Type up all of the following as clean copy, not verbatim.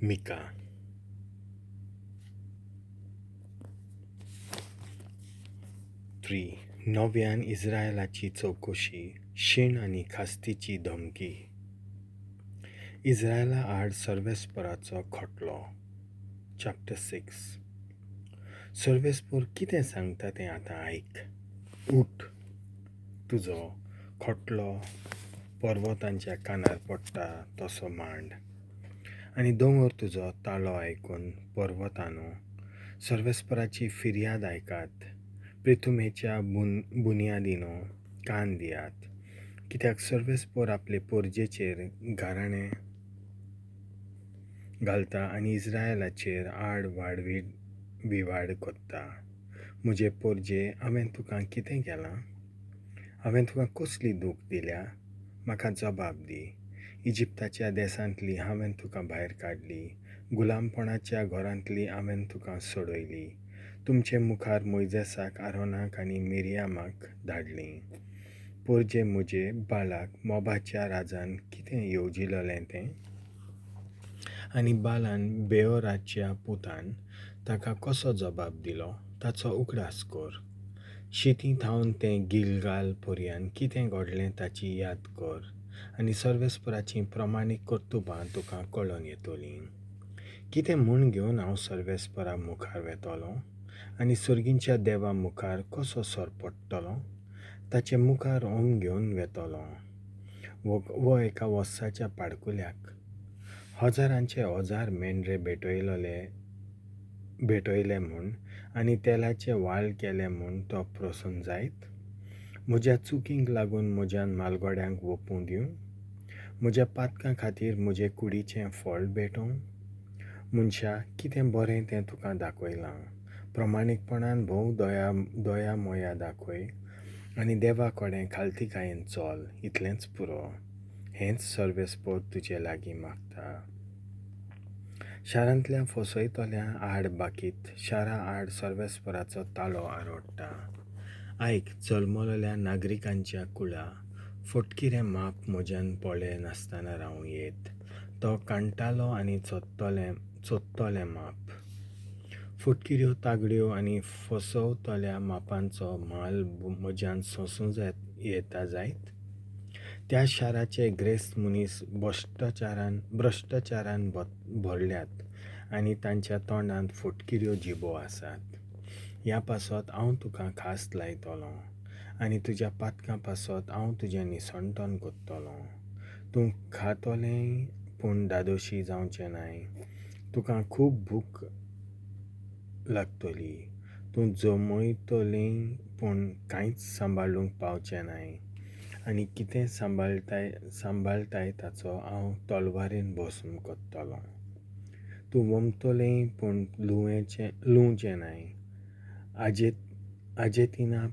मिका 3. नव्यान इस्रायलाची चौकशी, शीण आणि खास्तीची धमकी. इस्रायला आड सर्वेस्पराचो खटलो. Chapter 6. सर्वेस्पर कितें सांगता तें आतां आयक. उठ, तुजो खटलो पर्वतांच्या कानार पडटा तसो मांड, आनी दोंगर तुजो ताळो आयकून पर्वतांनो सर्वेस्पराची फिर्याद आयकात. पृथुमेच्या बुनयादीनो कान दियात, कित्याक सर्वेस्पर आपले पोरजेचेर गाराणें घालता आनी इस्रायलाचेर आड विवाड कोत्ता. म्हजे पोरजे, हांवें तुका कितें केलां? हांवें तुका कसली दूख दिल्या? म्हाका जबाब दी. इजिप्ताच्या देसांतली हांवें तुका भायर काडली, गुलामपणाच्या घरांतली हांवें तुका सोडयली. तुमचे मुखार मोइजेसाक, आरोनाक आनी मिरियामाक धाडलीं. पोरजे म्हजे बालाक मोबाच्या राजान कितें येवजिलोलें तें? आनी बालान बेओराच्या पुतान ताका कसो जबाब दिलो ताचो उगडास कर. शिती थावन तें गिलगाल पर्यान कितें घडलें ताची याद कर, आनी सर्वेस्पराचीं प्रमाणीक कर्तुबां तुका कळोन येतलीं. कितें म्हूण घेवन हांव सर्वेस्परा मुखार वेतलों आनी सर्गींच्या देवा मुखार कसो सोरपडटलों? ताचे मुखार घेवन वेतलों वो एका वस्साच्या पाडकुल्याक. हजारांचे हजार मेंढरे भेटयले म्हूण आनी तेलाचे वाल केले म्हूण तो प्रसन्न जायत? म्हज्या चुकींक लागून म्हज्यान मालगोड्यांक वोपूं दिवं? म्हज्या पातकां खातीर म्हजे कुडीचें फळ भेटोवं? मनशा, कितें बरें तें तुका दाखयलां. प्रमाणीकपणान भोव दया मोया दाखय आनी देवा कडेन खालतीकायेन चल, इतलेंच पुरो. हेंच सर्वेस्पर तुजे लागीं मागता. शारांतल्या फसयतल्या आड बाकीत शारा आड सर्वेस्पराचो ताळो आरोडटा. आयक, जल्मलोल्या नागरिकांच्या कुळा, फटकिरें माप म्हज्यान पळय नासतना रावूं येत. तो कांटालो आनी चोत्तोलें माप. फटकिऱ्यो, तागड्यो आनी फसवतल्या मापांचो माल म्हज्यान सोंसूं येता जायत? त्या शाराचे ग्रेस्त मनीस भ्रश्टाचारान भरल्यात आनी तांच्या तोंडांत फटकिऱ्यो जिबो आसात. ह्या पासत हांव तुका खास्त लायतलों आनी तुज्या पातकां पासत हांव तुजें निसणटोन कोत्तलों. तूं खातोलें पूण दादोशी जावचें नाय. तुका खूब भूक लागतली. तूं जमयतलें पूण कांयच सांबाळूंक पावचें नाय. आनी कितें सांबाळटाय ताचो हांव तलवारीन बहसम कोत्तलों. तूं वमतलें पूण लुंवचें नाय. आजेतीना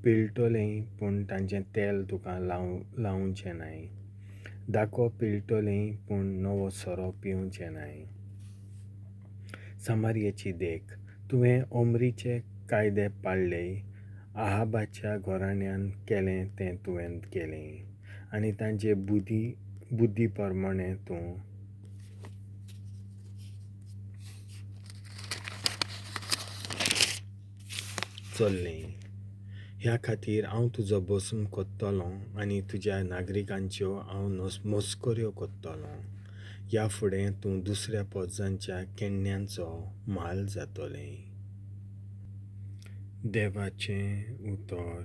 पिळटलें पूण तांचें तेल तुका लावचें नाय. दाखो पिळटलें पूण नवो सोरो पिवचें नाय. सामार्येची देख. तुवें ओमरीचे कायदे पाळ्ळेय, आहाबाच्या गहोरान्यान केलें तें तुवें केलें, आनी तांचे बुद्धि प्रमाणें तूं चल्लें. ह्या खातीर हांव तुजो बहसम कोत्तलों आनी तुज्या नागरिकांच्यो हांव मोskoreô कोत्तलों. ह्या फुडें तूं दुसऱ्या पोजांच्या केन्न्याचो माल जातलें. देवाचें उतर.